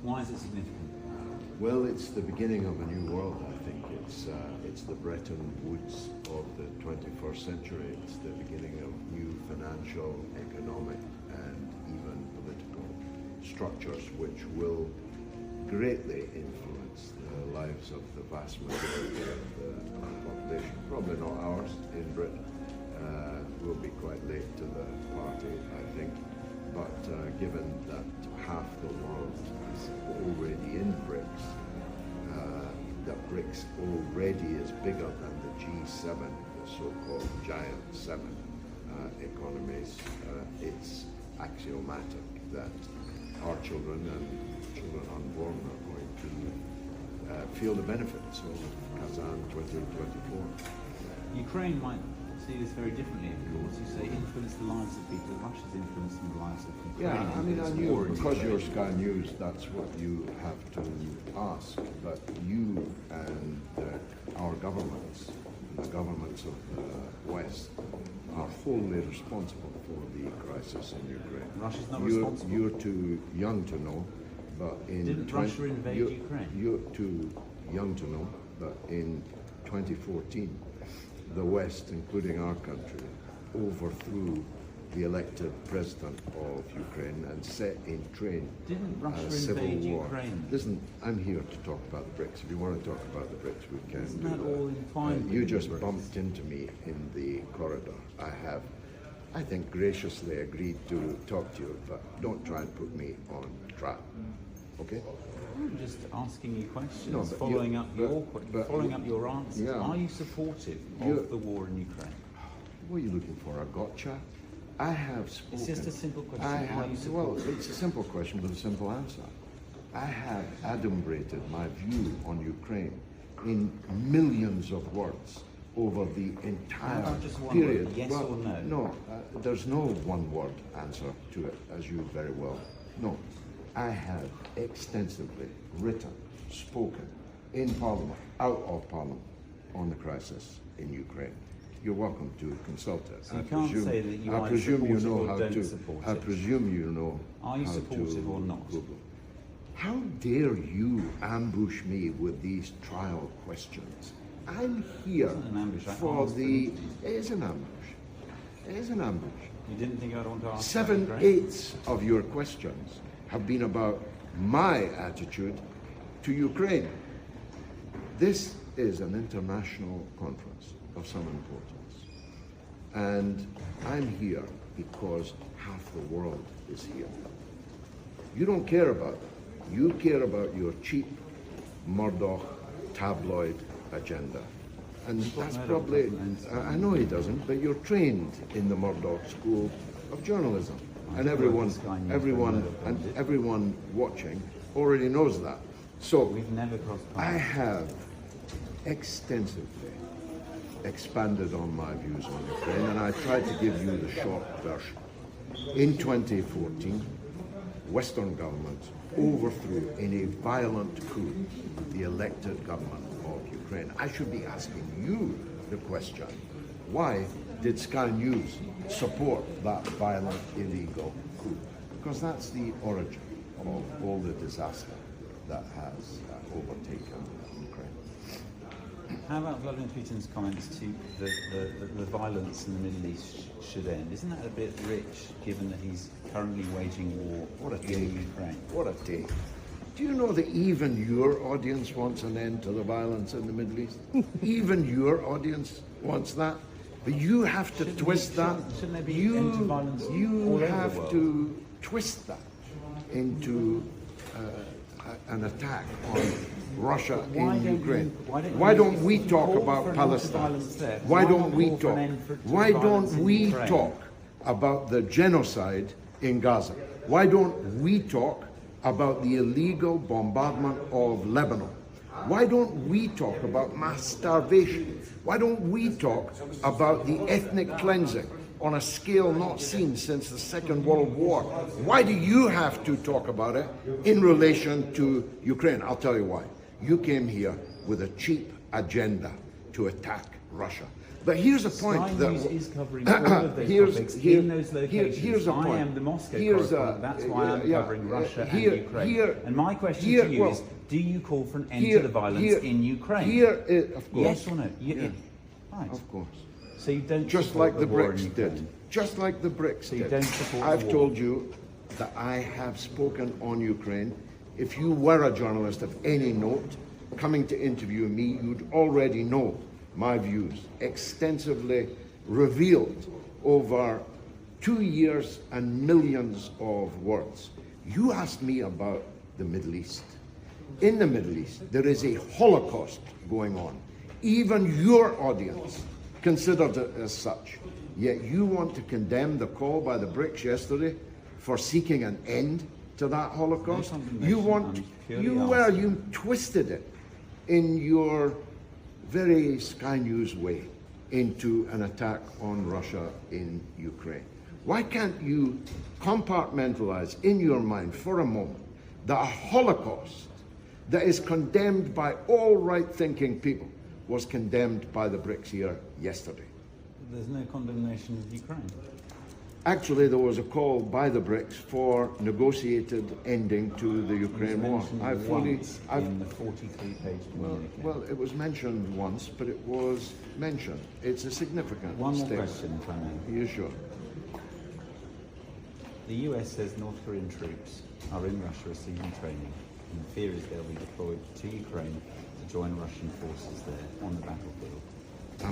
Why is it significant? Well, it's the beginning of a new world, I think. It's the Bretton Woods of the 21st century. It's the beginning of new financial, economic, and even political structures which will greatly influence the lives of the vast majority of the population. Probably not ours in Britain. We'll be quite late to the party, I think. But given that half the world is already in BRICS, that BRICS already is bigger than the G7, the so-called giant seven economies, it's axiomatic that our children and children unborn are going to feel the benefits of Kazan 2024. Ukraine might see this very differently, of course. You say influence the lives of people. Russia's influencing the lives of Ukraine. Yeah, I mean, I knew, because you're Sky News, that's what you have to ask. But you and our governments, the governments of the West, are fully responsible for the crisis in Ukraine. Russia's not responsible. You're too young to know, but in Didn't Russia invade Ukraine? You're too young to know, but in 2014, the West, including our country, overthrew the elected president of Ukraine and set in train a civil war. Ukraine? Listen, I'm here to talk about the BRICS. If you want to talk about the BRICS, we can. Isn't do that all in fine? You just bumped into me in the corridor. I have, I think, graciously agreed to talk to you, but don't try and put me on track. Okay? I'm just asking you questions, No, but following up your answers. Yeah. Are you supportive of the war in Ukraine? What are you looking for? A gotcha? I have spoken. It's just a simple question. Well, it's a simple question with a simple answer. I have adumbrated my view on Ukraine in millions of words over the entire period. Yes or no? No, there's no one-word answer to it, as you very well know. I have extensively written, spoken in Parliament, out of Parliament, on the crisis in Ukraine. You're welcome to consult it. So you can't say that you I presume you know how to. Support I presume you know. Are you supportive or not? Google. How dare you ambush me with these trial questions? I'm here for the. It is an ambush. It is an ambush. You didn't think I'd want to ask? 7/8 of your questions have been about my attitude to Ukraine. This is an international conference of some importance. And I'm here because half the world is here. You don't care about that. You care about your cheap Murdoch tabloid agenda. And that's probably, I know he doesn't, but you're trained in the Murdoch School of Journalism. And everyone watching already knows that. So we've never crossed paths. I have extensively expanded on my views on Ukraine, and I tried to give you the short version. In 2014, Western governments overthrew in a violent coup the elected government of Ukraine. I should be asking you the question, why did Sky News support that violent, illegal coup? Because that's the origin of all the disaster that has overtaken Ukraine. How about Vladimir Putin's comments to the violence in the Middle East should end? Isn't that a bit rich, given that he's currently waging war in Ukraine? What a take. Do you know that even your audience wants an end to the violence in the Middle East? Even your audience wants that? But you have to twist that. Shouldn't there be end to violence all You over have the world? to twist that into an attack on Russia in Ukraine. Why don't we talk about Palestine? Why don't we talk? Why don't we talk about the genocide in Gaza? Why don't we talk about the illegal bombardment of Lebanon? Why don't we talk about mass starvation? Why don't we talk about the ethnic cleansing on a scale not seen since the Second World War? Why do you have to talk about it in relation to Ukraine? I'll tell you why. You came here with a cheap agenda to attack Russia. But here's a point Sky that News is covering all of those topics in those locations. here's a point. I am the Moscow correspondent. That's why I'm covering Russia and Ukraine. And my question to you is: do you call for an end to the violence in Ukraine? Of course. Yes or no? Right. Of course. So you don't just support like the war in BRICS Ukraine. did. Just like the BRICS So you did. don't support the I've war. told you that I have spoken on Ukraine. If you were a journalist of any note coming to interview me, you'd already know my views, extensively revealed over 2 years and millions of words. You asked me about the Middle East. In the Middle East, there is a Holocaust going on. Even your audience considered it as such. Yet you want to condemn the call by the BRICS yesterday for seeking an end to that Holocaust. You twisted it in your very Sky News way into an attack on Russia in Ukraine. Why can't you compartmentalize in your mind for a moment that a Holocaust that is condemned by all right-thinking people was condemned by the BRICS here yesterday? There's no condemnation of Ukraine. Actually, there was a call by the BRICS for negotiated ending to the Ukraine war. In the 43-page communique. Well, it was mentioned once, but it was mentioned. It's a significant One more statement. question, if I may. Are you sure? The US says North Korean troops are in Russia receiving training, and the fear is they'll be deployed to Ukraine to join Russian forces there on the battlefield. I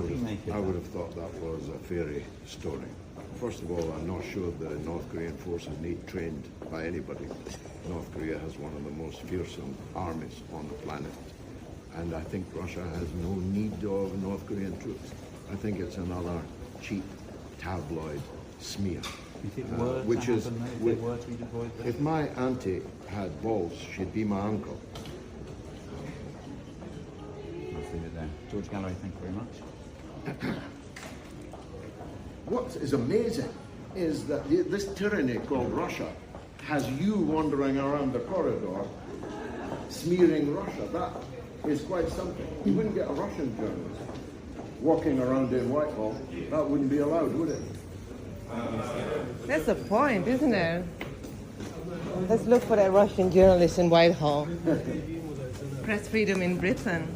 would have thought that was a fairy story. First of all, I'm not sure the North Korean forces need trained by anybody. North Korea has one of the most fearsome armies on the planet. And I think Russia has no need of North Korean troops. I think it's another cheap tabloid smear. If it were to happen, if they were to be deployed there? If my auntie had balls, she'd be my uncle. Let's leave it there. George Galloway, thank you very much. What is amazing is that this tyranny called Russia has you wandering around the corridor smearing Russia. That is quite something. You wouldn't get a Russian journalist walking around in Whitehall. That wouldn't be allowed, would it? That's the point, isn't it? Let's look for that Russian journalist in Whitehall. Press freedom in Britain.